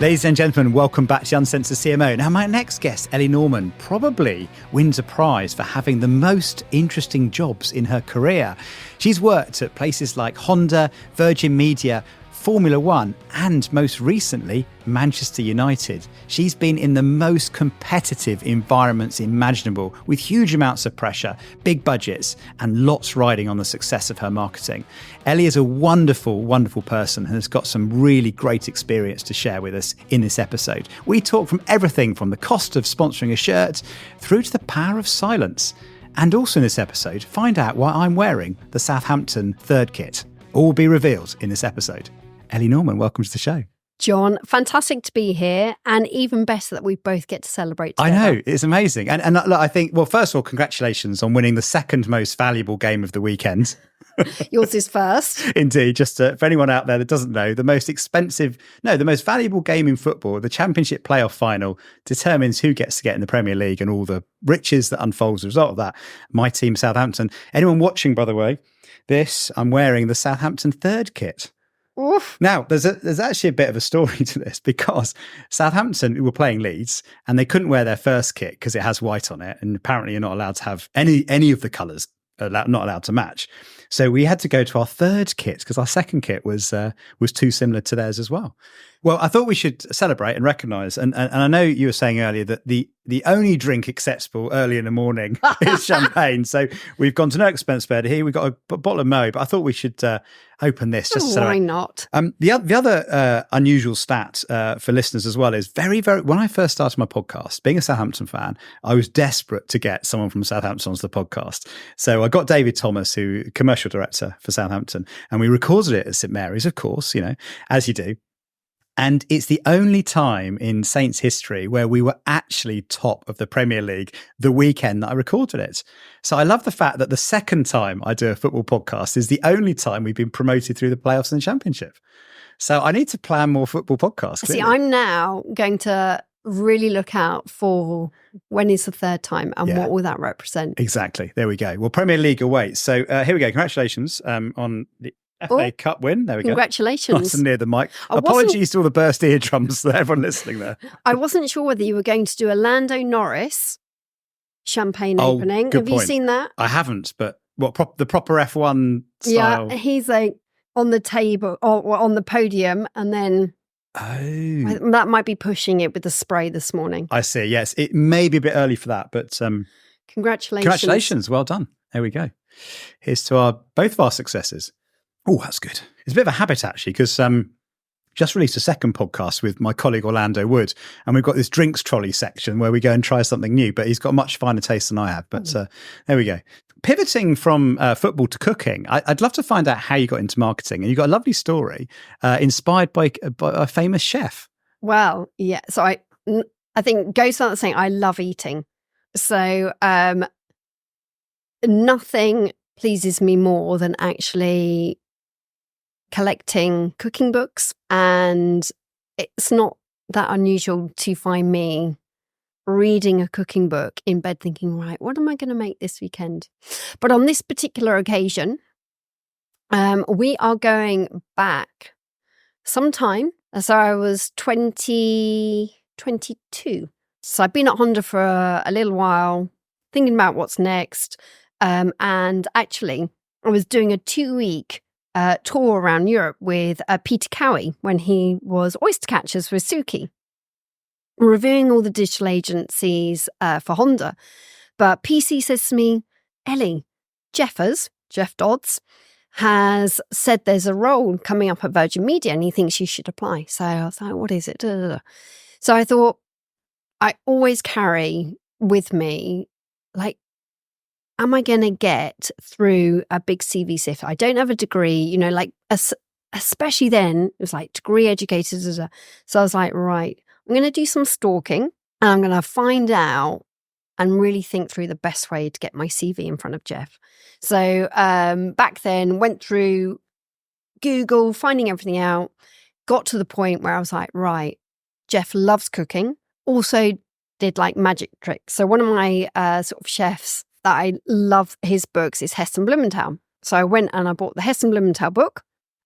Ladies and gentlemen, welcome back to Uncensored CMO. Now, my next guest, Ellie Norman, probably wins a prize for having the most interesting jobs in her career. She's worked at places like Honda, Virgin Media, Formula One, and most recently, Manchester United. She's been in the most competitive environments imaginable, with huge amounts of pressure, big budgets, and lots riding on the success of her marketing. Ellie is a wonderful, wonderful person and has got some really great experience to share with us in this episode. We talk from everything from the cost of sponsoring a shirt through to the power of silence. And also in this episode, find out why I'm wearing the Southampton third kit. All will be revealed in this episode. Ellie Norman, welcome to the show. John, fantastic to be here, and even better that we both get to celebrate together. I know, it's amazing. And look, I think, well, first of all, congratulations on winning the second most valuable game of the weekend. Yours is first. Indeed. Just for anyone out there that doesn't know, the most valuable game in football, the Championship playoff final, determines who gets to get in the Premier League and all the riches that unfolds as a result of that. My team, Southampton. Anyone watching, by the way, I'm wearing the Southampton third kit. Oof. Now, there's actually a bit of a story to this, because Southampton were playing Leeds and they couldn't wear their first kit because it has white on it, and apparently you're not allowed to have any of the colours, not allowed to match. So we had to go to our third kit because our second kit was too similar to theirs as well. Well, I thought we should celebrate and recognise, and I know you were saying earlier that the only drink acceptable early in the morning is champagne. So we've gone to no expense spared here. We've got a bottle of Moe, but I thought we should open this just to celebrate. Why not? The other unusual stat for listeners as well is very, very, when I first started my podcast, being a Southampton fan, I was desperate to get someone from Southampton onto the podcast. So I got David Thomas, who commercial director for Southampton, and we recorded it at St Mary's, of course, as you do. And it's the only time in Saints history where we were actually top of the Premier League the weekend that I recorded it. So I love the fact that the second time I do a football podcast is the only time we've been promoted through the playoffs and the Championship. So I need to plan more football podcasts. See, I'm now going to really look out for when is the third time and what will that represent. Exactly. There we go. Well, Premier League awaits. So here we go. Congratulations on the FA Cup win. There we Congratulations. Go. Nice and near the mic. Apologies to all the burst eardrums to everyone listening there. I wasn't sure whether you were going to do a Lando Norris champagne opening. Have you seen that? I haven't, but the proper F1 style? Yeah, he's like on the table or on the podium, and then that might be pushing it with the spray this morning. I see. Yes, it may be a bit early for that, but congratulations. Well done. There we go. Here's to both of our successes. Oh, that's good. It's a bit of a habit, actually, because just released a second podcast with my colleague Orlando Wood, and we've got this drinks trolley section where we go and try something new, but he's got much finer taste than I have. But there we go. Pivoting from football to cooking, I'd love to find out how you got into marketing. And you've got a lovely story inspired by a famous chef. Well, yeah. So I think goes without saying, I love eating. So nothing pleases me more than actually collecting cooking books, and it's not that unusual to find me reading a cooking book in bed thinking, right, what am I going to make this weekend? But on this particular occasion, we are going back sometime. So I was 22. So I've been at Honda for a little while, thinking about what's next. And actually, I was doing a 2-week tour around Europe with Peter Cowie when he was oyster catchers for Suki, reviewing all the digital agencies for Honda. But PC says to me, Ellie, Jeff Dodds, has said there's a role coming up at Virgin Media and he thinks you should apply. So I was like, what is it? So I thought, I always carry with me, like, am I going to get through a big CV sift? I don't have a degree, especially then, it was like degree educated. So I was like, right, I'm going to do some stalking and I'm going to find out and really think through the best way to get my CV in front of Jeff. So back then, went through Google, finding everything out, got to the point where I was like, right, Jeff loves cooking, also did like magic tricks. So one of my sort of chefs that I love his books is Heston Blumenthal. So I went and I bought the Heston Blumenthal book,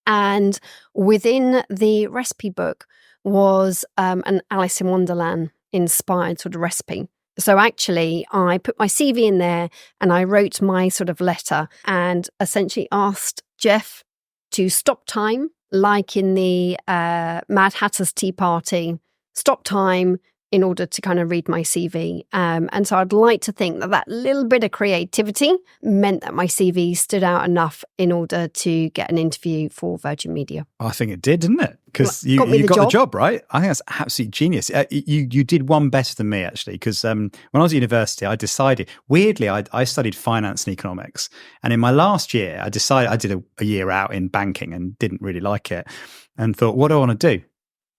and within the recipe book was an Alice in Wonderland inspired sort of recipe. So actually, I put my CV in there and I wrote my sort of letter and essentially asked Jeff to stop time, like in the Mad Hatter's Tea Party, stop time in order to kind of read my CV. And so I'd like to think that little bit of creativity meant that my CV stood out enough in order to get an interview for Virgin Media. I think it did, didn't it? Because you got the job, right? I think that's absolutely genius. You did one better than me, actually, because when I was at university, I decided, weirdly, I studied finance and economics. And in my last year, I decided I did a year out in banking and didn't really like it and thought, what do I want to do?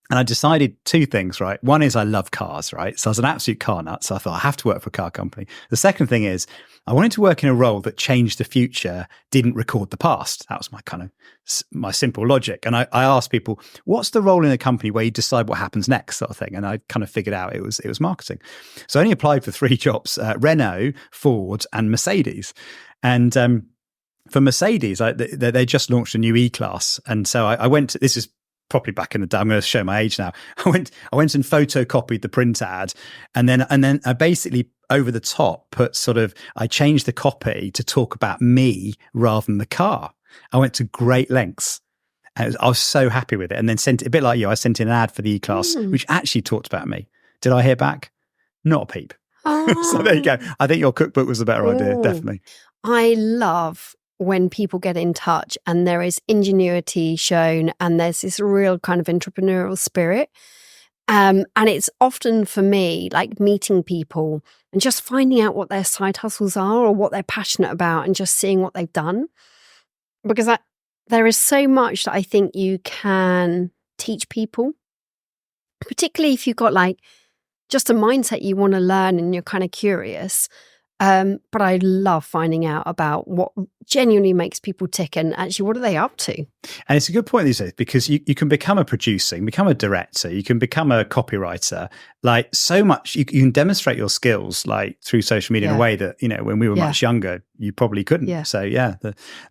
And I decided two things, right? One is I love cars, right? So I was an absolute car nut. So I thought I have to work for a car company. The second thing is I wanted to work in a role that changed the future, didn't record the past. That was my kind of my simple logic. And I asked people, what's the role in a company where you decide what happens next, sort of thing? And I kind of figured out it was marketing. So I only applied for 3 jobs, Renault, Ford and Mercedes. And for Mercedes, they just launched a new E-Class. And so I went to, this is probably back in the day, I'm going to show my age now. I went and photocopied the print ad, and then I basically over the top put I changed the copy to talk about me rather than the car. I went to great lengths. And I was so happy with it, and then sent it a bit like you. I sent in an ad for the E-Class, which actually talked about me. Did I hear back? Not a peep. Oh. So there you go. I think your cookbook was a better idea, definitely. I love when people get in touch and there is ingenuity shown and there's this real kind of entrepreneurial spirit. And it's often for me like meeting people and just finding out what their side hustles are or what they're passionate about and just seeing what they've done. Because there is so much that I think you can teach people, particularly if you've got like just a mindset you want to learn and you're kind of curious. But I love finding out about what genuinely makes people tick and actually what are they up to. And it's a good point these days because you can become a producer, you can become a director, you can become a copywriter, like so much, you can demonstrate your skills like through social media in a way that, when we were much younger, you probably couldn't. Yeah. So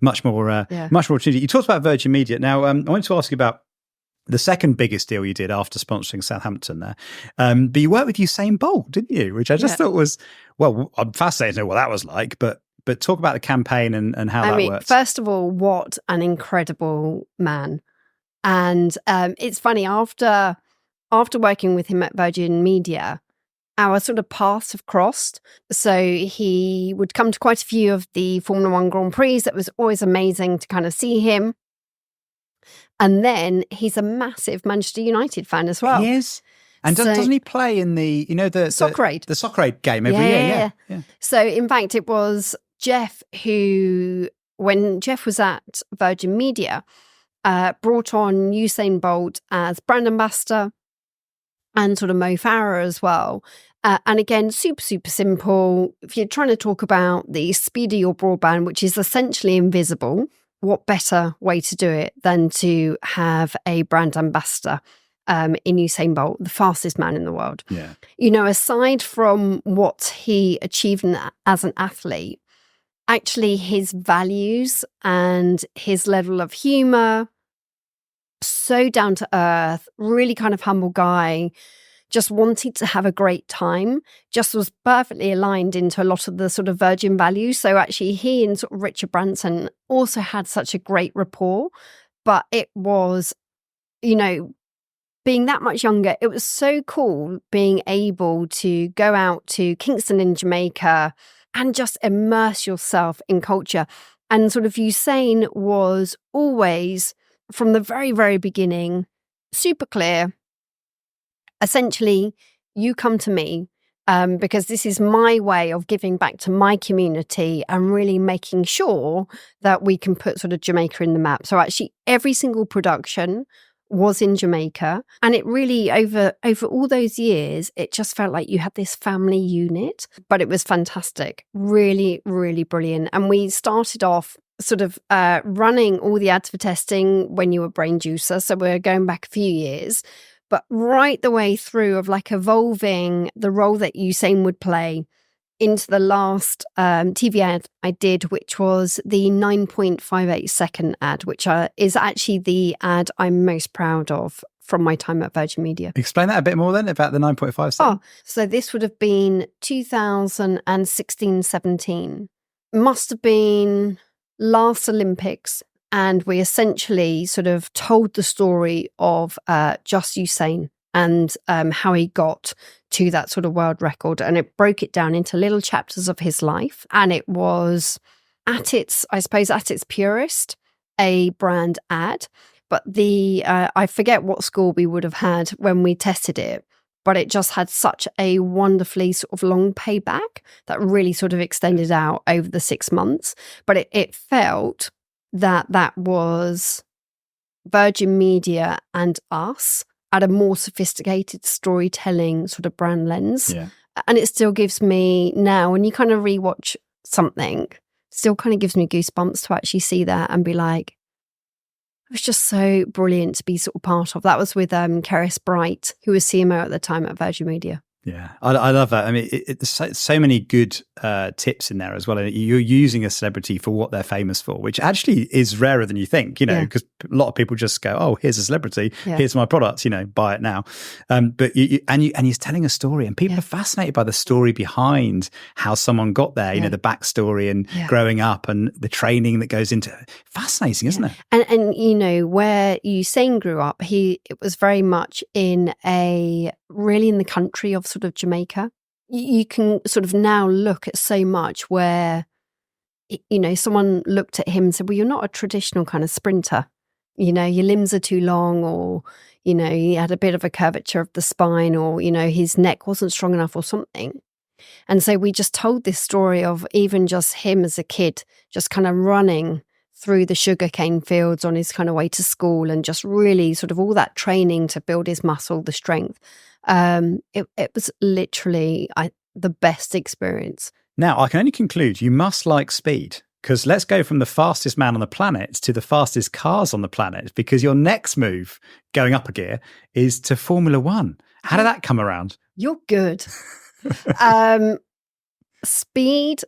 much more opportunity. You talked about Virgin Media. Now, I wanted to ask you about the second biggest deal you did after sponsoring Southampton there. But you worked with Usain Bolt, didn't you? Which I just thought was, well, I'm fascinated to know what that was like, but talk about the campaign and how that worked. First of all, what an incredible man. And it's funny, after working with him at Virgin Media, our sort of paths have crossed. So he would come to quite a few of the Formula One Grand Prix. That was always amazing to kind of see him. And then he's a massive Manchester United fan as well. He is. And doesn't he play in the Soccer Aid? The Soccer Aid game every year? Yeah. So in fact, it was Jeff who, when Jeff was at Virgin Media, brought on Usain Bolt as brand ambassador and sort of Mo Farah as well. And again, super, super simple. If you're trying to talk about the speed of your broadband, which is essentially invisible, what better way to do it than to have a brand ambassador in Usain Bolt, the fastest man in the world? Yeah. Aside from what he achieved as an athlete, actually his values and his level of humor, so down to earth, really kind of humble guy, just wanted to have a great time, just was perfectly aligned into a lot of the sort of Virgin values. So actually he and sort of Richard Branson also had such a great rapport, but it was, being that much younger, it was so cool being able to go out to Kingston in Jamaica and just immerse yourself in culture. And sort of Usain was always, from the very, very beginning, super clear. Essentially, you come to me because this is my way of giving back to my community and really making sure that we can put sort of Jamaica in the map. So actually, every single production was in Jamaica. And it really, over all those years, it just felt like you had this family unit. But it was fantastic. Really, really brilliant. And we started off sort of running all the ads for testing when you were Brain Juicer. So we're going back a few years. But right the way through of like evolving the role that Usain would play into the last TV ad I did, which was the 9.58 second ad, which is actually the ad I'm most proud of from my time at Virgin Media. Explain that a bit more then about the 9.5 second. Oh, so this would have been 2016-17. Must have been last Olympics. And we essentially sort of told the story of just Usain and how he got to that sort of world record. And it broke it down into little chapters of his life. And it was at its purest, a brand ad. But I forget what score we would have had when we tested it, but it just had such a wonderfully sort of long payback that really sort of extended out over the 6 months. But it felt that was Virgin Media and us at a more sophisticated storytelling sort of brand lens. Yeah. And it still gives me now, when you kind of rewatch something, still kind of gives me goosebumps to actually see that and be like, it was just so brilliant to be sort of part of. That was with Keris Bright, who was CMO at the time at Virgin Media. Yeah, I love that. I mean, there's so many good tips in there as well. And you're using a celebrity for what they're famous for, which actually is rarer than you think, because a lot of people just go, oh, here's a celebrity, here's my product, buy it now. But and he's telling a story, and people are fascinated by the story behind how someone got there, the backstory and growing up and the training that goes into it. Fascinating, isn't it? And where Usain grew up, it was very much in the country of sort of Jamaica. You can sort of now look at so much where, someone looked at him and said, well, you're not a traditional kind of sprinter. Your limbs are too long, or, he had a bit of a curvature of the spine, or, his neck wasn't strong enough or something. And so we just told this story of even just him as a kid, just kind of running through the sugarcane fields on his kind of way to school, and just really sort of all that training to build his muscle, the strength. It was literally the best experience. Now, I can only conclude you must like speed, because let's go from the fastest man on the planet to the fastest cars on the planet, because your next move going up a gear is to Formula One. How did that come around? You're good. Speed.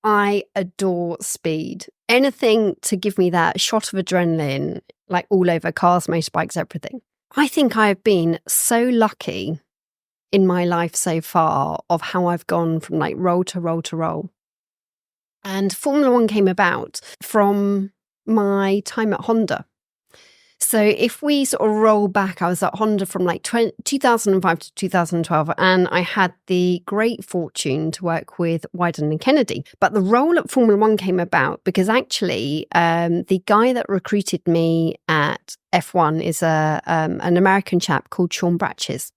I adore speed. Anything to give me that shot of adrenaline, like all over cars, motorbikes, everything. I think I've been so lucky in my life so far of how I've gone from like role to role to role. And Formula One came about from my time at Honda. So if we sort of roll back, I was at Honda from like 2005 to 2012, and I had the great fortune to work with Wyden and Kennedy. But the role at Formula One came about because actually the guy that recruited me at F1 is an American chap called Sean Bratches.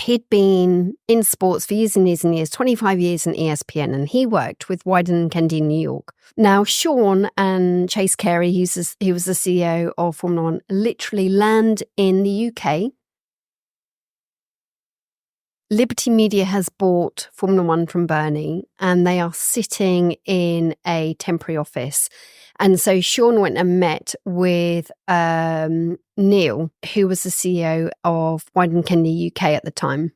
He'd been in sports for years and years and years, 25 years in ESPN, and he worked with Wyden and Kennedy in New York. Now, Sean and Chase Carey, he was the CEO of Formula One, literally land in the UK. Liberty Media has bought Formula One from Bernie, and they are sitting in a temporary office. And so Sean went and met with Neil, who was the CEO of Wyden Kennedy UK at the time.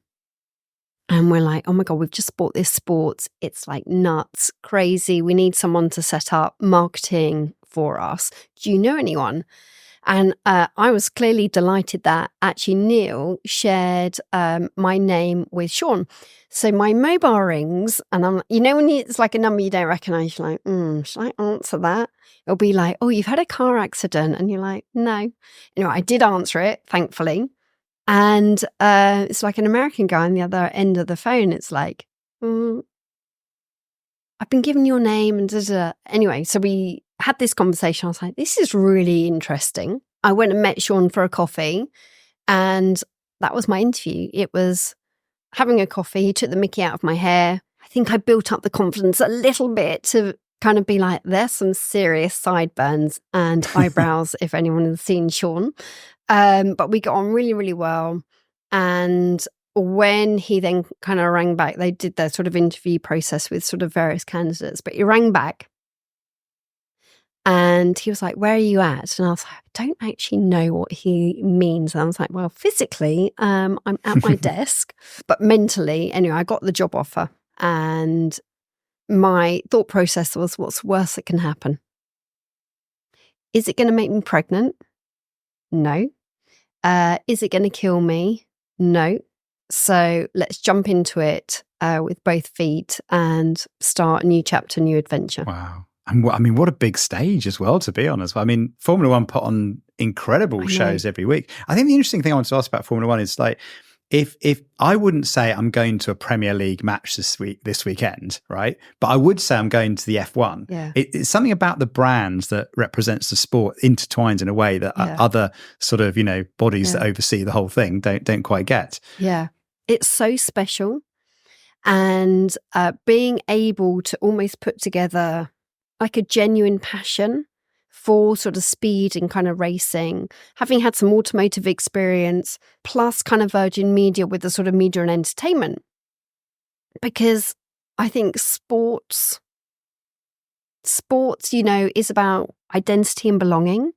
And we're like, oh my God, we've just bought this sports. It's like nuts, crazy. We need someone to set up marketing for us. Do you know anyone? And I was clearly delighted that actually Neil shared my name with Sean. So my mobile rings, and I'm, when it's like a number you don't recognize, you're like, should I answer that? It'll be like, oh, you've had a car accident. And you're like, no. I did answer it, thankfully. And it's like an American guy on the other end of the phone. It's like, I've been given your name and da-da. Anyway, so we had this conversation. I was like, this is really interesting. I went and met Sean for a coffee, and that was my interview. It was having a coffee. He took the mickey out of my hair. I think I built up the confidence a little bit to kind of be like, there's some serious sideburns and eyebrows if anyone has seen Sean. But we got on really, really well. And when he then kind of rang back, they did their sort of interview process with sort of various candidates, but he rang back and he was like, where are you at? And I was like, I don't actually know what he means. And I was like, well, physically, I'm at my desk, but mentally, anyway, I got the job offer, and my thought process was, what's the worst that can happen? Is it going to make me pregnant? No. Is it going to kill me? No. So let's jump into it with both feet and start a new chapter, new adventure. Wow. And what a big stage as well, to be honest. I mean, Formula One put on incredible shows every week. I think the interesting thing I want to ask about Formula One is like, if I wouldn't say I'm going to a Premier League match this weekend, right? But I would say I'm going to the F1. Yeah. It's something about the brands that represents the sport intertwined in a way that other sort of, bodies that oversee the whole thing don't quite get. Yeah. It's so special. And being able to almost put together like a genuine passion for sort of speed and kind of racing, having had some automotive experience, plus kind of Virgin Media with the sort of media and entertainment. Because I think sports, is about identity and belonging,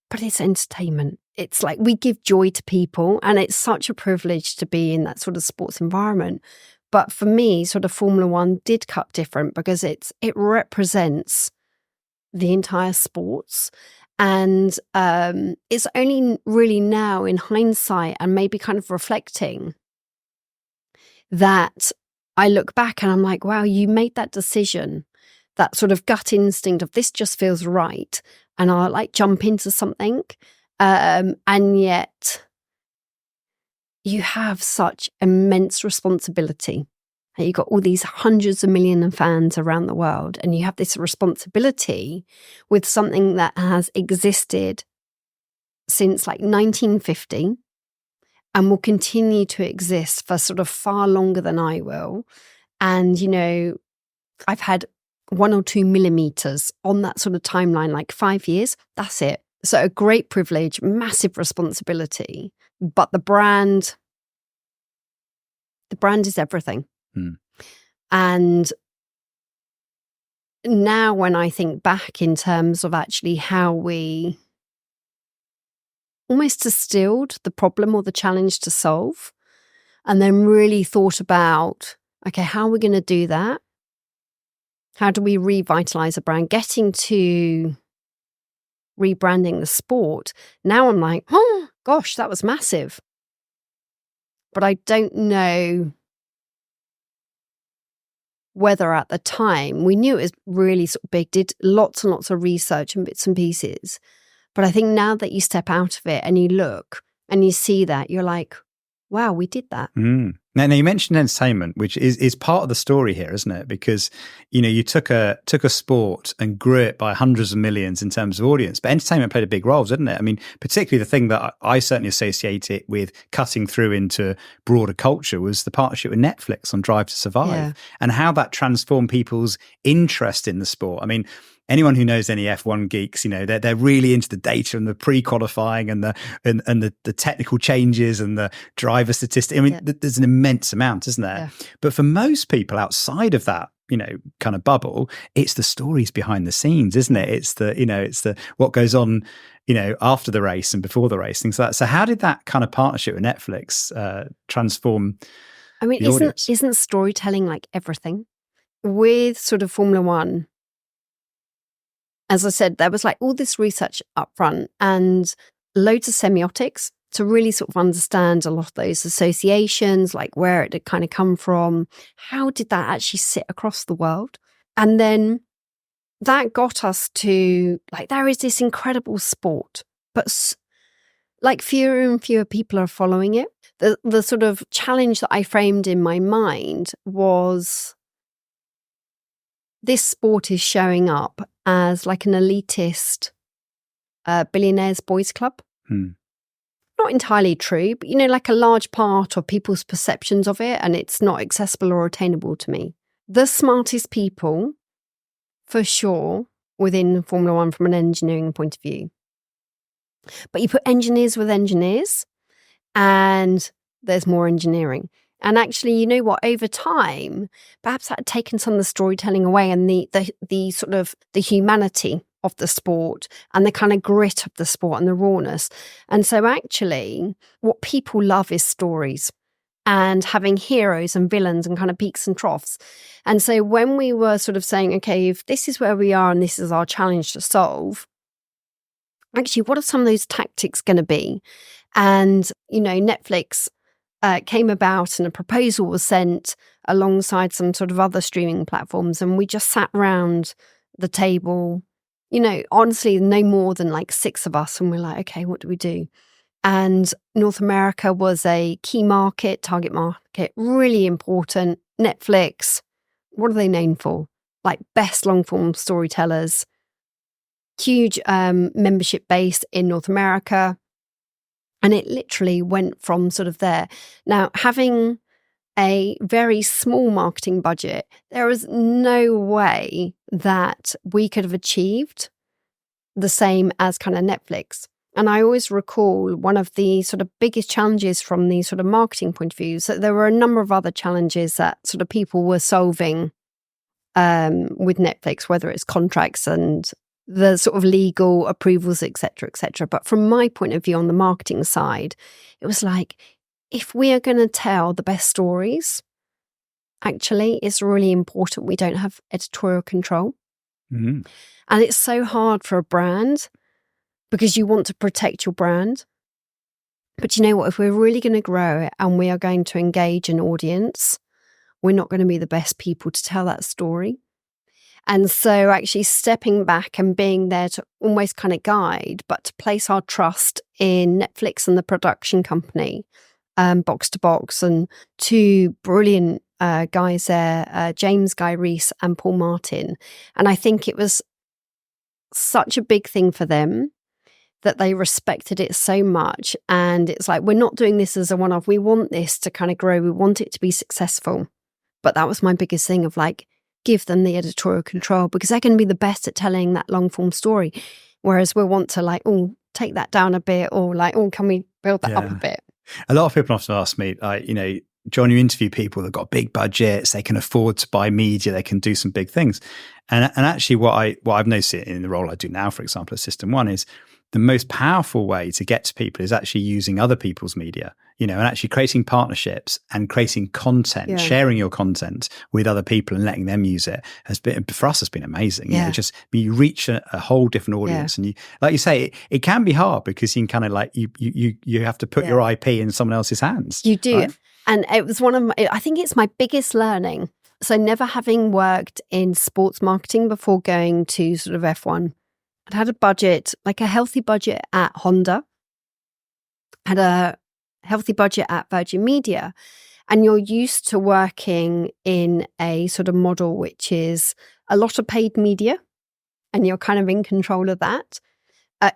but it's entertainment. It's like we give joy to people, and it's such a privilege to be in that sort of sports environment. But for me, sort of Formula One did cut different because it represents the entire sports. And it's only really now in hindsight and maybe kind of reflecting that I look back and I'm like, wow, you made that decision, that sort of gut instinct of this just feels right. And I'll like jump into something. And yet you have such immense responsibility. And you've got all these hundreds of millions of fans around the world, and you have this responsibility with something that has existed since like 1950 and will continue to exist for sort of far longer than I will. And, I've had 1 or 2 millimeters on that sort of timeline, like 5 years. That's it. So a great privilege, massive responsibility, but the brand is everything. And now when I think back in terms of actually how we almost distilled the problem or the challenge to solve, and then really thought about, okay, how are we going to do that? How do we revitalize a brand? Getting to rebranding the sport. Now I'm like, oh gosh, that was massive. But I don't know whether at the time we knew it was really sort of big, did lots and lots of research and bits and pieces. But I think now that you step out of it and you look and you see that, you're like, wow, we did that. Now you mentioned entertainment, which is part of the story here, isn't it? Because, you took a sport and grew it by hundreds of millions in terms of audience, but entertainment played a big role, didn't it? I mean, particularly the thing that I certainly associate it with cutting through into broader culture was the partnership with Netflix on Drive to Survive and how that transformed people's interest in the sport. I mean, anyone who knows any F1 geeks, they're really into the data and the pre-qualifying and the technical changes and the driver statistics. I mean, there's an immense amount, isn't there? Yeah. But for most people outside of that, kind of bubble, it's the stories behind the scenes, isn't it? It's the what goes on, after the race and before the race, things like that. So how did that kind of partnership with Netflix transform? I mean, isn't storytelling like everything? With sort of Formula One, as I said, there was like all this research up front and loads of semiotics to really sort of understand a lot of those associations, like where it had kind of come from. How did that actually sit across the world? And then that got us to, like, there is this incredible sport, but like fewer and fewer people are following it. The sort of challenge that I framed in my mind was this sport is showing up as like an elitist billionaires boys club. Not entirely true, but like a large part of people's perceptions of it, and it's not accessible or attainable to me. The smartest people, for sure, within Formula One from an engineering point of view. But you put engineers with engineers, and there's more engineering. And actually, you know what, over time, perhaps that had taken some of the storytelling away and the sort of the humanity of the sport and the kind of grit of the sport and the rawness. And so actually, what people love is stories and having heroes and villains and kind of peaks and troughs. And so when we were sort of saying, okay, if this is where we are and this is our challenge to solve, actually, what are some of those tactics going to be? And, Netflix came about and a proposal was sent alongside some sort of other streaming platforms. And we just sat round the table, honestly, no more than like 6 of us. And we're like, okay, what do we do? And North America was a key market, target market, really important. Netflix, what are they known for? Like best long form storytellers, huge membership base in North America. And it literally went from sort of there. Now, having a very small marketing budget, there was no way that we could have achieved the same as kind of Netflix. And I always recall one of the sort of biggest challenges from the sort of marketing point of view. So there were a number of other challenges that sort of people were solving with Netflix, whether it's contracts and the sort of legal approvals, et cetera, et cetera. But from my point of view on the marketing side, it was like, if we are going to tell the best stories, actually, it's really important we don't have editorial control. Mm-hmm. And it's so hard for a brand because you want to protect your brand. But you know what? If we're really going to grow it and we are going to engage an audience, we're not going to be the best people to tell that story. And so actually stepping back and being there to almost kind of guide, but to place our trust in Netflix and the production company, Box to Box, and 2 brilliant guys there, James Guy Reese and Paul Martin. And I think it was such a big thing for them that they respected it so much. And it's like, we're not doing this as a one-off. We want this to kind of grow. We want it to be successful. But that was my biggest thing of like, give them the editorial control because they're going to be the best at telling that long form story. Whereas we'll want to like, take that down a bit, or like, can we build that up a bit? A lot of people often ask me, John, you interview people that got big budgets, they can afford to buy media, they can do some big things. And actually what I've noticed in the role I do now, for example, at System 1, is the most powerful way to get to people is actually using other people's media, and actually creating partnerships and creating content, sharing your content with other people and letting them use it has been, for us, has been amazing. You reach a whole different audience, and you, like you say, it can be hard because you can kind of like you have to put your IP in someone else's hands. You do. Right? And it was I think it's my biggest learning. So never having worked in sports marketing before going to sort of F1, I'd had a budget, like a healthy budget at Honda, had a healthy budget at Virgin Media, and you're used to working in a sort of model which is a lot of paid media, and you're kind of in control of that.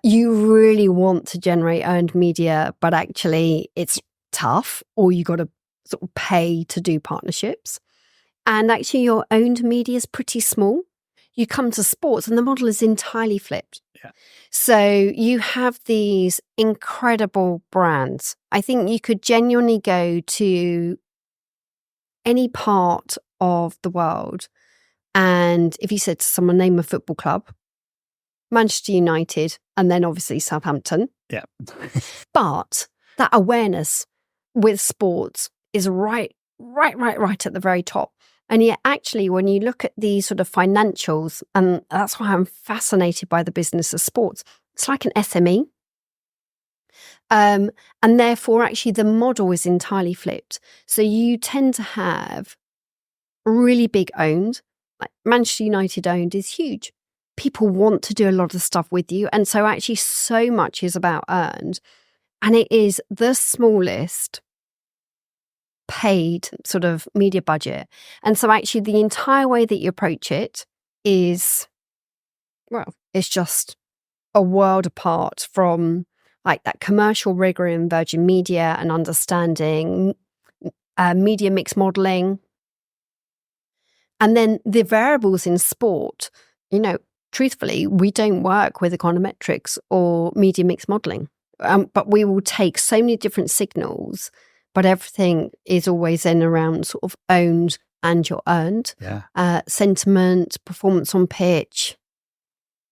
You really want to generate earned media, but actually it's tough, or you got to sort of pay to do partnerships. And actually your owned media is pretty small. You come to sports and the model is entirely flipped. Yeah. So you have these incredible brands. I think you could genuinely go to any part of the world, and if you said to someone, name a football club, Manchester United, and then obviously Southampton. Yeah. But that awareness with sports is right at the very top. And yet, actually, when you look at the sort of financials, and that's why I'm fascinated by the business of sports, it's like an SME. And therefore, actually, the model is entirely flipped. So you tend to have really big owned, like Manchester United owned is huge. People want to do a lot of stuff with you. And so actually so much is about earned. And it is the smallest paid sort of media budget. And so actually the entire way that you approach it is, well, it's just a world apart from like that commercial rigor in Virgin Media and understanding media mix modeling. And then the variables in sport, truthfully, we don't work with econometrics or media mix modeling, but we will take so many different signals, but everything is always in around sort of owned and your earned. Yeah. Sentiment, performance on pitch,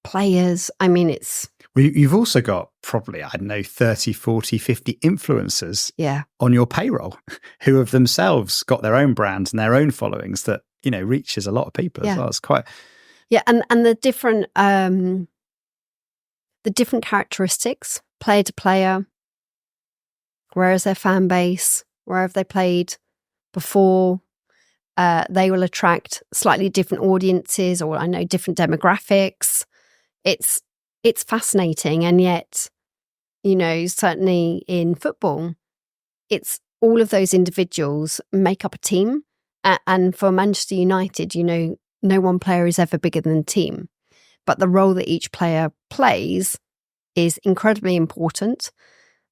players. I mean, it's... Well, you've also got probably, 30, 40, 50 influencers on your payroll who have themselves got their own brands and their own followings that, reaches a lot of people as well. It's quite... Yeah, and the different the different characteristics, player to player, where is their fan base, where have they played before. They will attract slightly different audiences, or I know different demographics. It's fascinating, and yet, certainly in football, it's all of those individuals make up a team. And for Manchester United, no one player is ever bigger than the team, but the role that each player plays is incredibly important,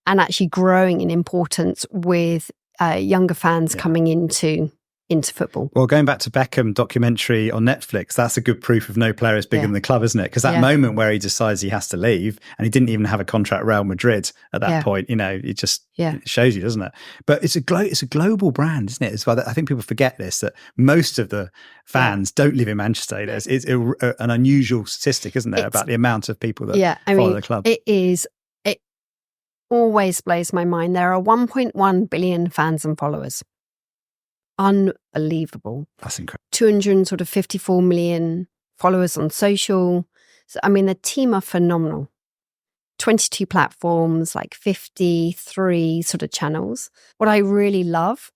and actually growing in importance with younger fans coming into football. Well, going back to Beckham documentary on Netflix, that's a good proof of no player is bigger than the club, isn't it? Because that moment where he decides he has to leave, and he didn't even have a contract at Real Madrid at that point, it just it shows you, doesn't it? But it's a global brand, isn't it? As well, I think people forget this, that most of the fans don't live in Manchester. It's an unusual statistic, isn't there, about the amount of people that follow the club. It always blows my mind. There are 1.1 billion fans and followers. Unbelievable. That's incredible. 254 million followers on social. So, the team are phenomenal. 22 platforms, like 53 sort of channels. What I really love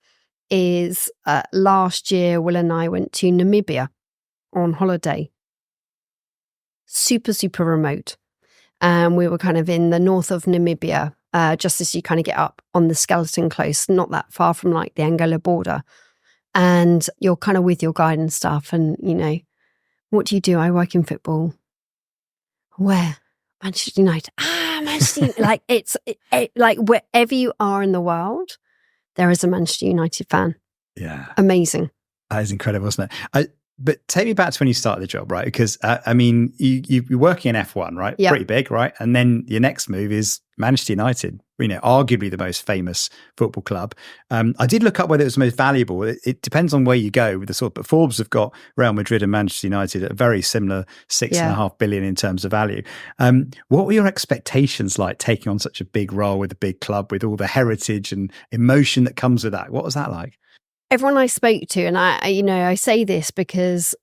is last year, Will and I went to Namibia on holiday. Super, super remote. And we were kind of in the north of Namibia, just as you kind of get up on the Skeleton Coast, not that far from like the Angola border. And you're kind of with your guide and stuff. And, what do you do? I work in football. Where? Manchester United. Manchester United. Like, it's like wherever you are in the world, there is a Manchester United fan. Yeah. Amazing. That is incredible, isn't it? But take me back to when you started the job, right? Because, you're working in F1, right? Yep. Pretty big, right? And then your next move is Manchester United, arguably the most famous football club. I did look up whether it was the most valuable. It depends on where you go with but Forbes have got Real Madrid and Manchester United at a very similar $6.5 billion in terms of value. What were your expectations like taking on such a big role with a big club, with all the heritage and emotion that comes with that? What was that like? Everyone I spoke to, and I say this because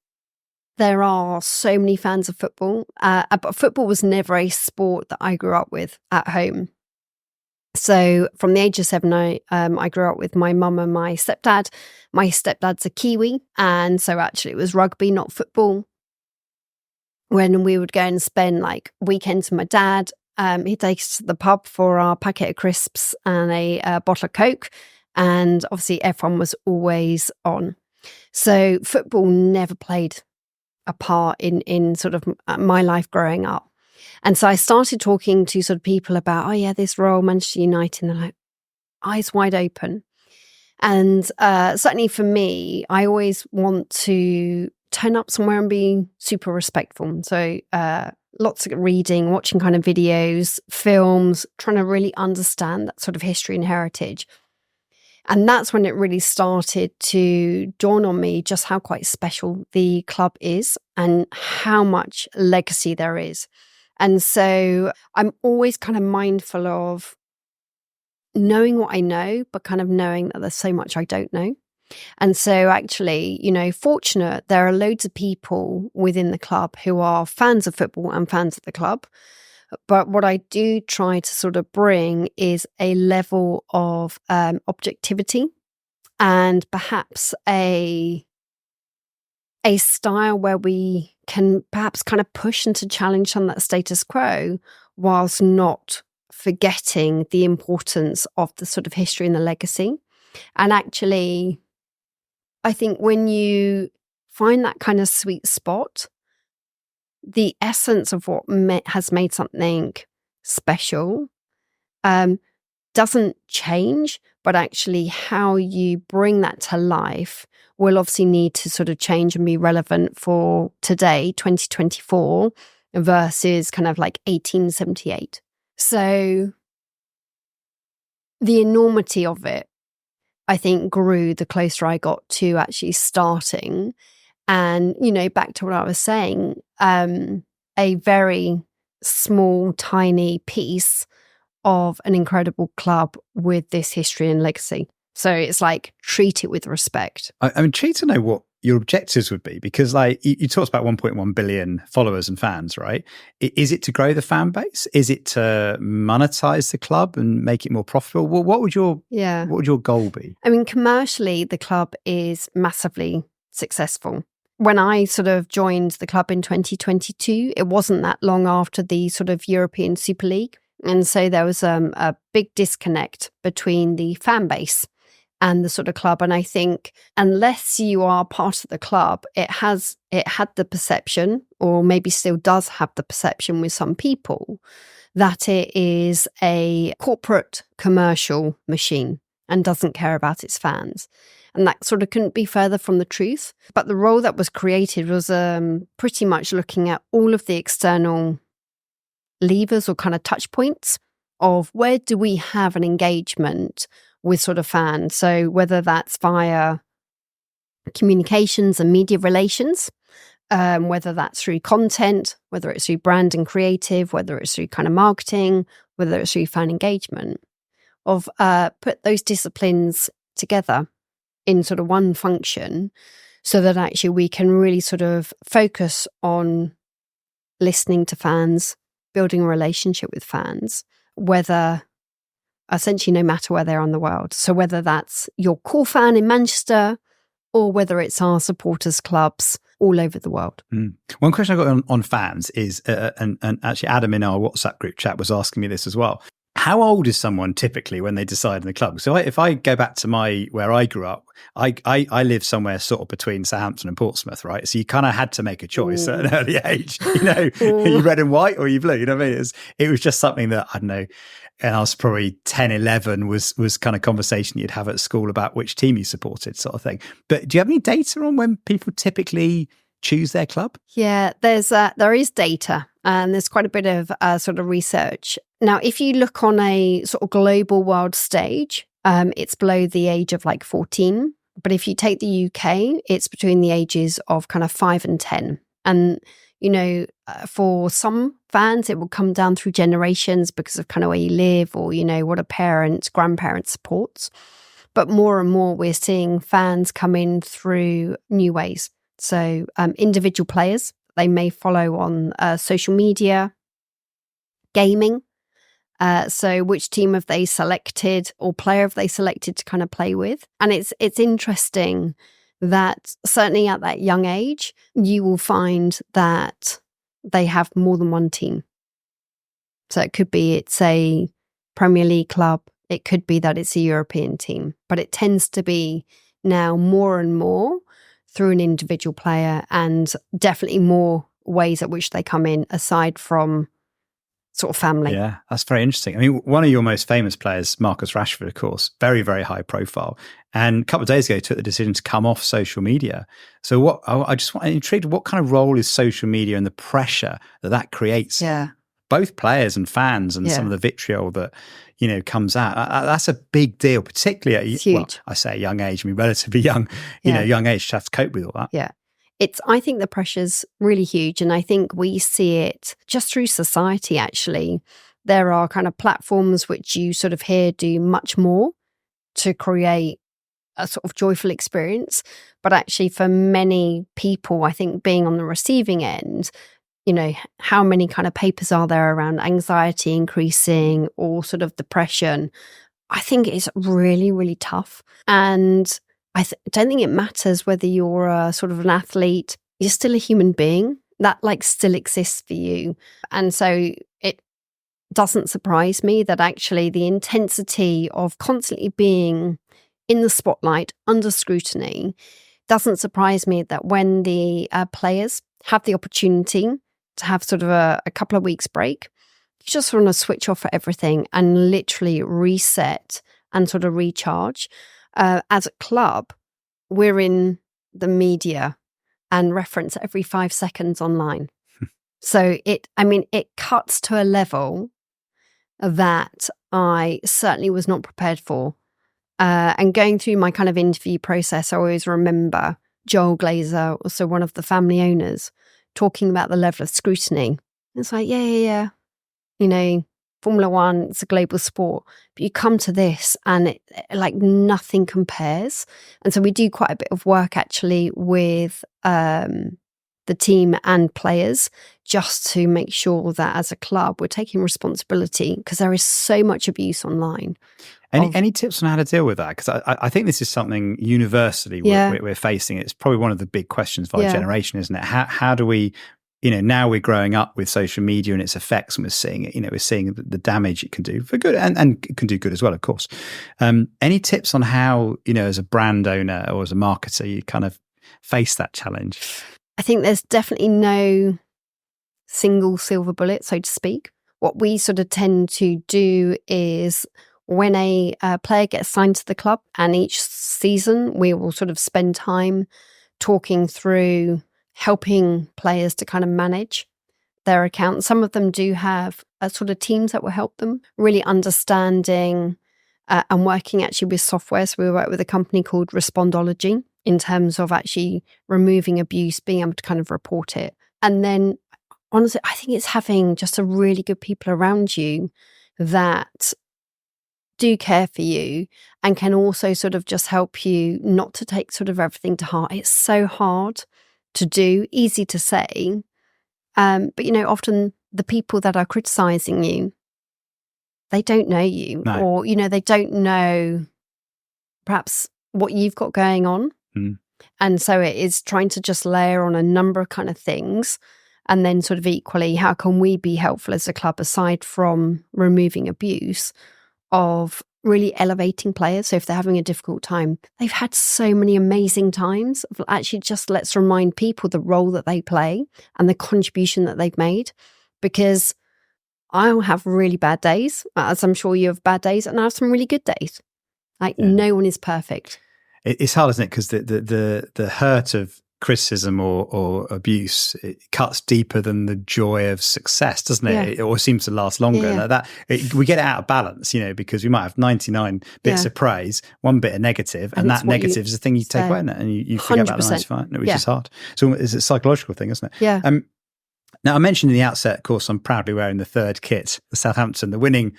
there are so many fans of football, but football was never a sport that I grew up with at home. So from the age of 7, I grew up with my mum and my stepdad. My stepdad's a Kiwi, and so actually it was rugby, not football. When we would go and spend like weekends with my dad, he'd take us to the pub for our packet of crisps and a bottle of Coke. And obviously F1 was always on. So football never played a part in sort of my life growing up. And so I started talking to sort of people about, this role, Manchester United, and they're like, eyes wide open. And certainly for me, I always want to turn up somewhere and be super respectful. So lots of reading, watching kind of videos, films, trying to really understand that sort of history and heritage. And that's when it really started to dawn on me just how quite special the club is and how much legacy there is. And so I'm always kind of mindful of knowing what I know, but kind of knowing that there's so much I don't know. And so actually, fortunate, there are loads of people within the club who are fans of football and fans of the club. But what I do try to sort of bring is a level of objectivity and perhaps a style where we can perhaps kind of push and to challenge some of that status quo whilst not forgetting the importance of the sort of history and the legacy. And actually, I think when you find that kind of sweet spot, the essence of what has made something special doesn't change, but actually how you bring that to life will obviously need to sort of change and be relevant for today, 2024, versus kind of like 1878. So the enormity of it, I think, grew the closer I got to actually starting. And, back to what I was saying, a very small, tiny piece of an incredible club with this history and legacy. So it's like, treat it with respect. I'm intrigued to know your objectives would be, because like you talked about 1.1 billion followers and fans, right? Is it to grow the fan base? Is it to monetize the club and make it more profitable? Well, what would your goal be? I mean, commercially, the club is massively successful. When I sort of joined the club in 2022, it wasn't that long after the sort of European Super League. And so there was a big disconnect between the fan base and the sort of club. And I think unless you are part of the club, it had the perception, or maybe still does have the perception with some people, that it is a corporate commercial machine and doesn't care about its fans. And that sort of couldn't be further from the truth. But the role that was created was pretty much looking at all of the external levers or kind of touch points of where do we have an engagement with sort of fans. So whether that's via communications and media relations, whether that's through content, whether it's through brand and creative, whether it's through kind of marketing, whether it's through fan engagement, of put those disciplines together in sort of one function so that actually we can really sort of focus on listening to fans, building a relationship with fans, whether essentially no matter where they are in the world. So whether that's your core fan in Manchester or whether it's our supporters clubs all over the world. One question I got on fans is, and actually Adam in our WhatsApp group chat was asking me this as well. How old is someone typically when they decide in the club? So if I go back to where I grew up, I live somewhere sort of between Southampton and Portsmouth, right? So you kind of had to make a choice at an early age. You know, are you red and white or are you blue? You know what I mean? It was just something that, I don't know, and I was probably 10, 11 was kind of conversation you'd have at school about which team you supported, sort of thing. But do you have any data on when people typically choose their club? Yeah, there is data and there's quite a bit of sort of research. Now, if you look on a sort of global world stage, it's below the age of like 14. But if you take the UK, it's between the ages of kind of 5 and 10. And, you know, for some fans, it will come down through generations because of kind of where you live or, you know, what a parent, grandparent supports. But more and more, we're seeing fans come in through new ways. So individual players, they may follow on social media, gaming. So which team have they selected or player have they selected to kind of play with? And it's interesting that certainly at that young age, you will find that they have more than one team. So it could be it's a Premier League club. It could be that it's a European team. But it tends to be now more and more through an individual player, and definitely more ways at which they come in aside from sort of family. Yeah, that's very interesting. I mean, one of your most famous players, Marcus Rashford, of course, very, very high profile. And a couple of days ago, took the decision to come off social media. So I'm intrigued, what kind of role is social media and the pressure that creates? Yeah. Both players and fans and some of the vitriol that, you know, comes out. That's a big deal, particularly at, well, I say a young age, I mean, relatively young, you know, young age to have to cope with all that. Yeah. I think the pressure's really huge. And I think we see it just through society, actually. There are kind of platforms which you sort of hear do much more to create a sort of joyful experience. But actually for many people, I think being on the receiving end, you know, how many kind of papers are there around anxiety increasing or sort of depression? I think it's really, really tough. And I don't think it matters whether you're a sort of an athlete, you're still a human being. That like still exists for you. And so it doesn't surprise me that actually the intensity of constantly being in the spotlight under scrutiny doesn't surprise me that when the players have the opportunity to have sort of a couple of weeks break, you just want to switch off for everything and literally reset and sort of recharge. As a club, we're in the media and reference every 5 seconds online. So it cuts to a level that I certainly was not prepared for. And going through my kind of interview process, I always remember Joel Glazer, also one of the family owners, talking about the level of scrutiny. It's like, yeah. You know, Formula One, it's a global sport, but you come to this and like nothing compares. And so we do quite a bit of work actually with the team and players just to make sure that as a club we're taking responsibility, because there is so much abuse online. Any tips on how to deal with that? Because I think this is something universally we're facing. It's probably one of the big questions for our generation, isn't it? How do we, now we're growing up with social media and its effects, and we're seeing it. We're seeing the damage it can do for good, and it can do good as well, of course. Any tips on how, as a brand owner or as a marketer, you kind of face that challenge? I think there's definitely no single silver bullet, so to speak. What we sort of tend to do is when a player gets signed to the club, and each season we will sort of spend time talking through helping players to kind of manage their account. Some of them do have sort of teams that will help them really understanding and working actually with software. So we work with a company called Respondology in terms of actually removing abuse, being able to kind of report it. And then honestly, I think it's having just a really good people around you that do care for you and can also sort of just help you not to take sort of everything to heart. It's so hard to do, easy to say. But, often the people that are criticizing you, they don't know you, or, they don't know perhaps what you've got going on. And so it is trying to just layer on a number of kind of things. And then sort of equally, how can we be helpful as a club, aside from removing abuse, of really elevating players? So if they're having a difficult time, they've had so many amazing times. Actually, just let's remind people the role that they play and the contribution that they've made. Because I'll have really bad days, as I'm sure you have bad days, and I have some really good days. No one is perfect. It's hard, isn't it? Because the hurt of criticism or abuse, it cuts deeper than the joy of success, doesn't it? It always seems to last longer. Like that, we get it out of balance, because we might have 99 bits of praise, one bit of negative, and that negative is the thing you take away, and you forget about the 95, which is hard. So it's a psychological thing, isn't it? Yeah. Now, I mentioned in the outset, of course, I'm proudly wearing the third kit, the Southampton, the winning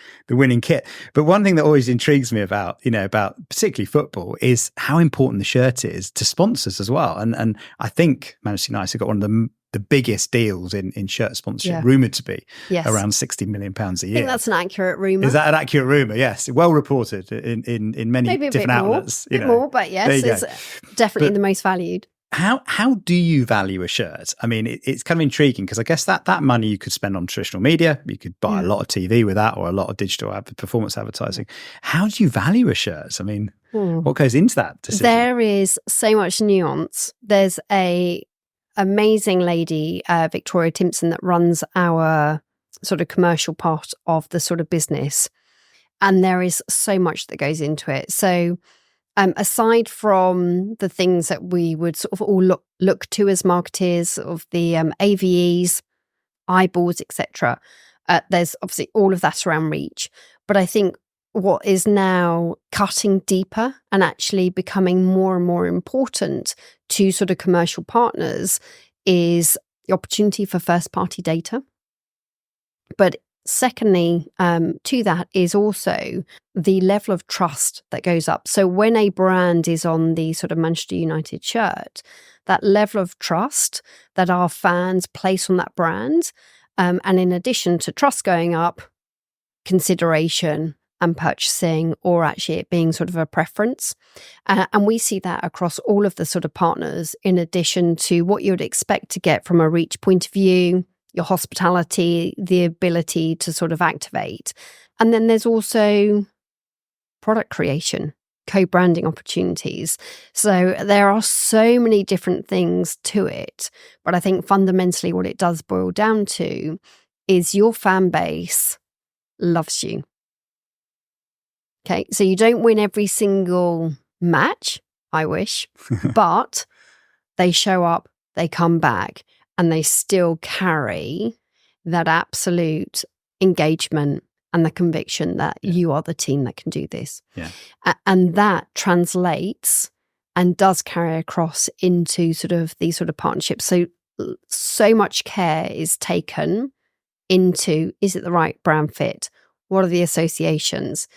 kit. But one thing that always intrigues me about particularly football is how important the shirt is to sponsors as well. And I think Manchester United have got one of the biggest deals in shirt sponsorship, rumoured to be around £60 million a year. I think that's an accurate rumour. Is that an accurate rumour? Yes. Well reported in many different outlets. A bit more, but yes, it's definitely the most valued. How do you value a shirt? I mean, it's kind of intriguing, because I guess that money you could spend on traditional media. You could buy a lot of TV with that, or a lot of digital performance advertising. How do you value a shirt? I mean, what goes into that decision? There is so much nuance. There's a amazing lady, Victoria Timpson, that runs our sort of commercial part of the sort of business. And there is so much that goes into it. So aside from the things that we would sort of all look to as marketers, of the AVEs, eyeballs, etc., there's obviously all of that around reach. But I think what is now cutting deeper and actually becoming more and more important to sort of commercial partners is the opportunity for first-party data. But secondly, to that is also the level of trust that goes up. So when a brand is on the sort of Manchester United shirt, that level of trust that our fans place on that brand, and in addition to trust going up, consideration and purchasing, or actually it being sort of a preference. And we see that across all of the sort of partners, in addition to what you would expect to get from a reach point of view, your hospitality, the ability to sort of activate. And then there's also product creation, co-branding opportunities. So there are so many different things to it. But I think fundamentally what it does boil down to is your fan base loves you. Okay, so you don't win every single match, I wish, but they show up, they come back, and they still carry that absolute engagement and the conviction that you are the team that can do this. Yeah. And that translates and does carry across into sort of these sort of partnerships. So much care is taken into, is it the right brand fit? What are the associations?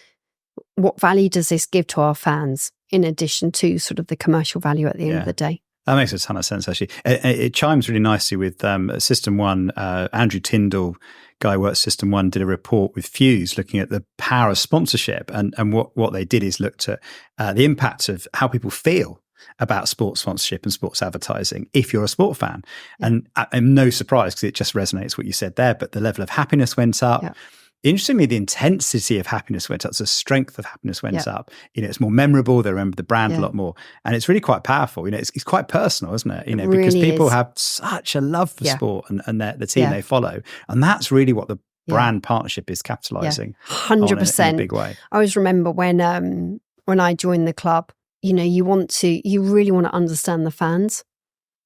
What value does this give to our fans in addition to sort of the commercial value at the end of the day? That makes a ton of sense, actually. It chimes really nicely with System 1. Andrew Tyndall, guy who works System 1, did a report with Fuse looking at the power of sponsorship. And what they did is looked at the impact of how people feel about sports sponsorship and sports advertising if you're a sport fan. And no surprise, because it just resonates what you said there, but the level of happiness went up. Yeah. Interestingly, the intensity of happiness went up. So the strength of happiness went up. It's more memorable. They remember the brand a lot more. And it's really quite powerful. It's quite personal, isn't it? It because really people have such a love for sport and the team they follow. And that's really what the brand partnership is capitalizing 100% in a big way. I always remember when I joined the club, you really want to understand the fans,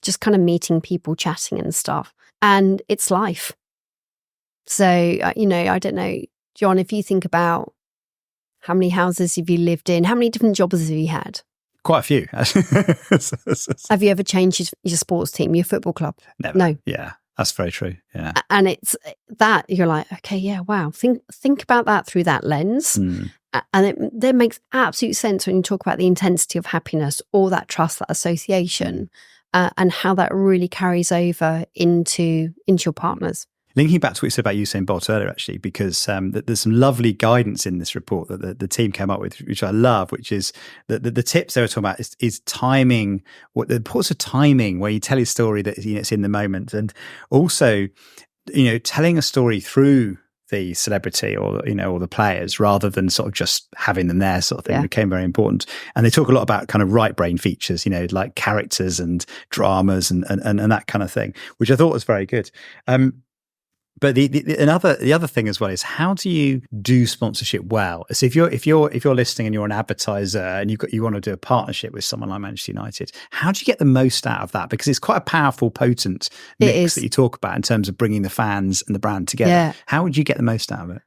just kind of meeting people, chatting and stuff. And it's life. So, I don't know, John, if you think about how many houses have you lived in, how many different jobs have you had? Quite a few. Have you ever changed your sports team, your football club? Never. No. Yeah, that's very true. Yeah. And it's that you're like, okay, yeah, wow. Think about that through that lens. And that makes absolute sense when you talk about the intensity of happiness, all that trust, that association, and how that really carries over into your partners. Linking back to what you said about Usain Bolt earlier, actually, because there's some lovely guidance in this report that the team came up with, which I love, which is the tips they were talking about is timing, the importance of timing, where you tell your story that it's in the moment, and also telling a story through the celebrity or the players rather than sort of just having them there, sort of thing, became very important. And they talk a lot about kind of right brain features, like characters and dramas and that kind of thing, which I thought was very good. But the other thing as well is, how do you do sponsorship well? So if you're listening and you're an advertiser and you want to do a partnership with someone like Manchester United, how do you get the most out of that? Because it's quite a powerful, potent mix that you talk about in terms of bringing the fans and the brand together. Yeah. How would you get the most out of it?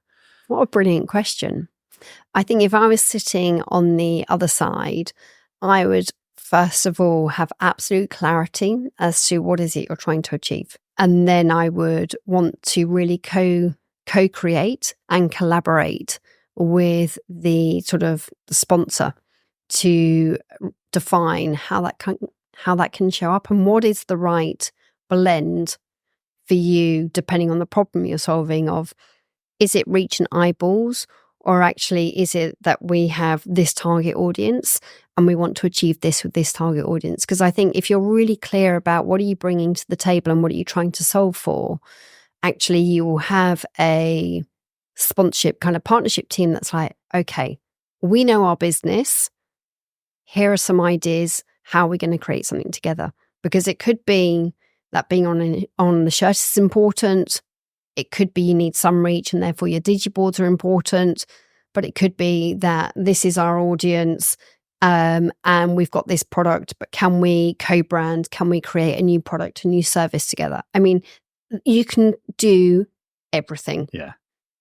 What a brilliant question. I think if I was sitting on the other side, I would first of all have absolute clarity as to what is it you're trying to achieve. And then I would want to really co-create and collaborate with the sort of sponsor to define how that can show up and what is the right blend for you, depending on the problem you're solving. Of, is it reach and eyeballs, or actually is it that we have this target audience and we want to achieve this with this target audience? Because I think if you're really clear about what are you bringing to the table and what are you trying to solve for, actually you will have a sponsorship kind of partnership team that's like, okay, we know our business. Here are some ideas. How are we going to create something together? Because it could be that being on the shirt is important. It could be you need some reach and therefore your digiboards are important, but it could be that this is our audience and we've got this product, but can we co-brand? Can we create a new product, a new service together? I mean, you can do everything. Yeah.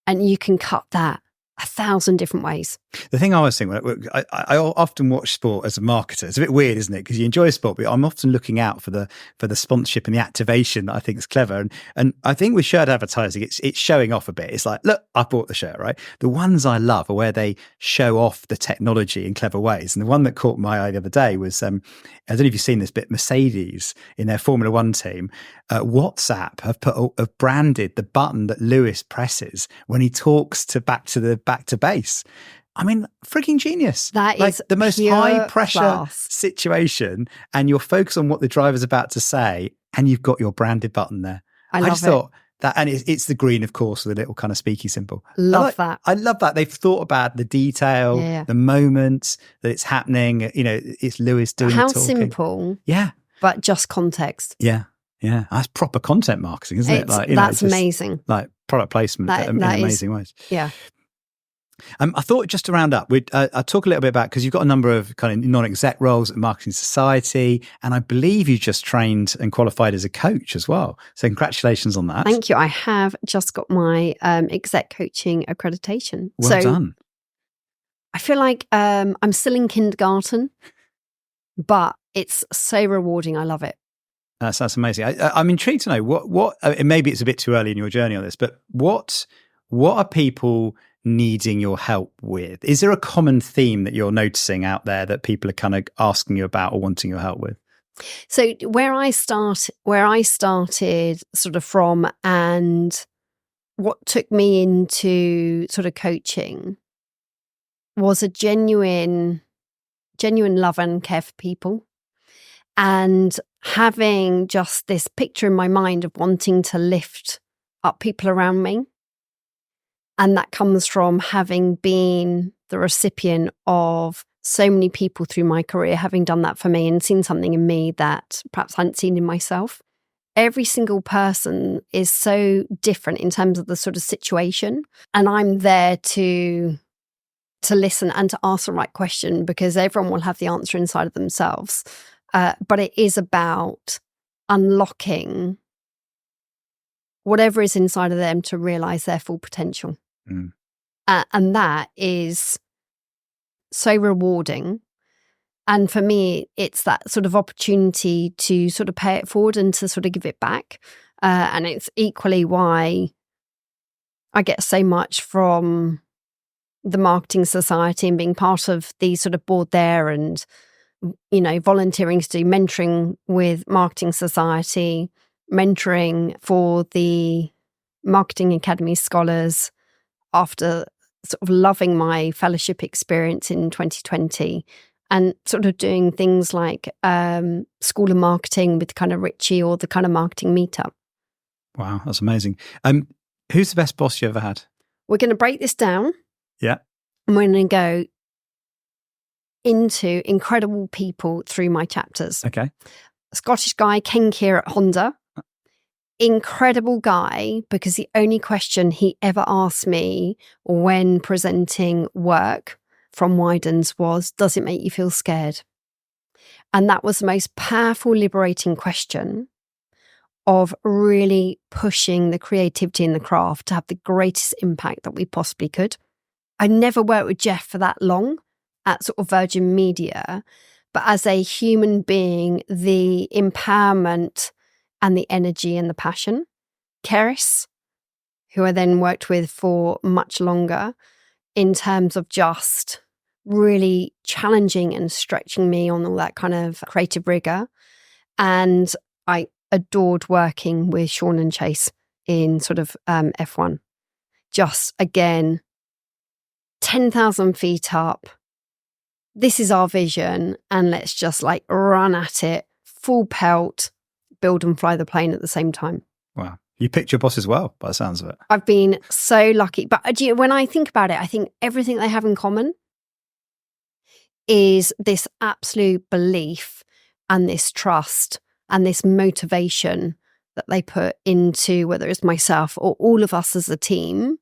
And you can cut that 1,000 different ways. The thing I was thinking, I often watch sport as a marketer. It's a bit weird, isn't it? Because you enjoy sport, but I'm often looking out for the sponsorship and the activation that I think is clever. And I think with shirt advertising, it's showing off a bit. It's like, look, I bought the shirt, right? The ones I love are where they show off the technology in clever ways. And the one that caught my eye the other day was, I don't know if you've seen this, but Mercedes in their Formula One team, WhatsApp have branded the button that Lewis presses when he talks back to base. I mean, freaking genius. That like is the most high pressure class situation, and you're focused on what the driver's about to say, and you've got your branded button there. I just thought that, and it's the green, of course, with a little kind of speaky symbol. That. I love that. They've thought about the detail, the moments that it's happening. It's Lewis doing how the talking. Simple. Yeah. But just context. Yeah. Yeah. That's proper content marketing, isn't it? Like, that's amazing. Like product placement in amazing ways. Yeah. I thought, just to round up, I'll talk a little bit about, because you've got a number of kind of non-exec roles at Marketing Society, and I believe you just trained and qualified as a coach as well. So congratulations on that. Thank you. I have just got my exec coaching accreditation. Well done. I feel like I'm still in kindergarten, but it's so rewarding. I love it. That's amazing. I'm intrigued to know what maybe it's a bit too early in your journey on this, but what are people needing your help with? Is there a common theme that you're noticing out there that people are kind of asking you about or wanting your help with? So where I started sort of from, and what took me into sort of coaching, was a genuine love and care for people, and having just this picture in my mind of wanting to lift up people around me. And that comes from having been the recipient of so many people through my career, having done that for me and seen something in me that perhaps I hadn't seen in myself. Every single person is so different in terms of the sort of situation. And I'm there to listen and to ask the right question, because everyone will have the answer inside of themselves. But it is about unlocking whatever is inside of them to realize their full potential. Mm. And that is so rewarding. And for me, it's that sort of opportunity to sort of pay it forward and to sort of give it back. And it's equally why I get so much from the Marketing Society and being part of the sort of board there, and, you know, volunteering to do mentoring with Marketing Society, mentoring for the Marketing Academy scholars after sort of loving my fellowship experience in 2020, and sort of doing things like School of Marketing with kind of Richie, or the kind of marketing meetup. Wow, that's amazing. Who's the best boss you ever had? We're going to break this down. Yeah. And we're going to go into incredible people through my chapters. Okay. A Scottish guy, Ken Keir at Honda. Incredible guy, because the only question he ever asked me when presenting work from Wydens was, does it make you feel scared? And that was the most powerful, liberating question of really pushing the creativity in the craft to have the greatest impact that we possibly could. I never worked with Jeff for that long at sort of Virgin Media, but as a human being, the empowerment and the energy and the passion. Keris, who I then worked with for much longer, in terms of just really challenging and stretching me on all that kind of creative rigor. And I adored working with Sean and Chase in sort of F1. Just, again, 10,000 feet up. This is our vision, and let's just like run at it, full pelt, build and fly the plane at the same time. Wow. You picked your boss as well, by the sounds of it. I've been so lucky. But when I think about it, I think everything they have in common is this absolute belief and this trust and this motivation that they put into, whether it's myself or all of us as a team,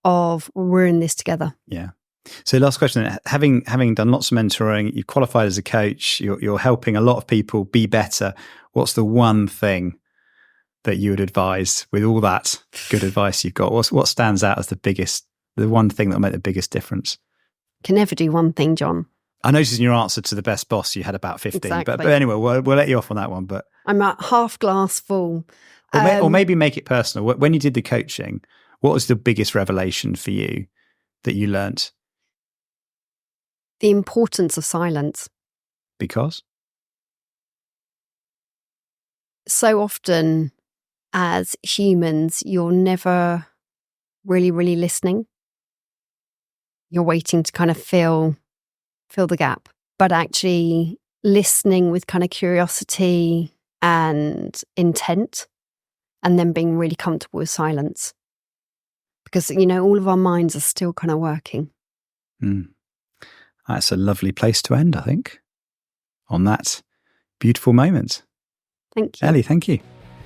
of we're in this together. Yeah. So last question, having done lots of mentoring, you've qualified as a coach, you're helping a lot of people be better. What's the one thing that you would advise with all that good advice you've got? What stands out as the one thing that will make the biggest difference? Can never do one thing, John. I noticed in your answer to the best boss, you had about 15, Exactly. but anyway, we'll let you off on that one. But I'm at half glass full. Or maybe make it personal. When you did the coaching, what was the biggest revelation for you that you learnt? The importance of silence. Because? So often as humans, you're never really, really listening. You're waiting to kind of fill the gap, but actually listening with kind of curiosity and intent, and then being really comfortable with silence. Because, you know, all of our minds are still kind of working. Mm. That's a lovely place to end, I think, on that beautiful moment. Thank you. Ellie, thank you.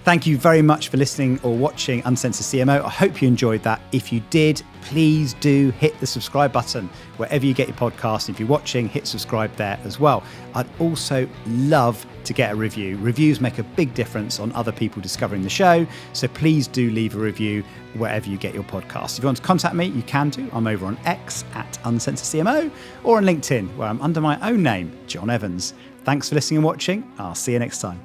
Thank you very much for listening or watching Uncensored CMO. I hope you enjoyed that. If you did, please do hit the subscribe button wherever you get your podcast. If you're watching, hit subscribe there as well. I'd also love to get a review. Reviews make a big difference on other people discovering the show. So please do leave a review wherever you get your podcast. If you want to contact me, you can do. I'm over on X at UncensoredCMO, or on LinkedIn, where I'm under my own name, John Evans. Thanks for listening and watching. I'll see you next time.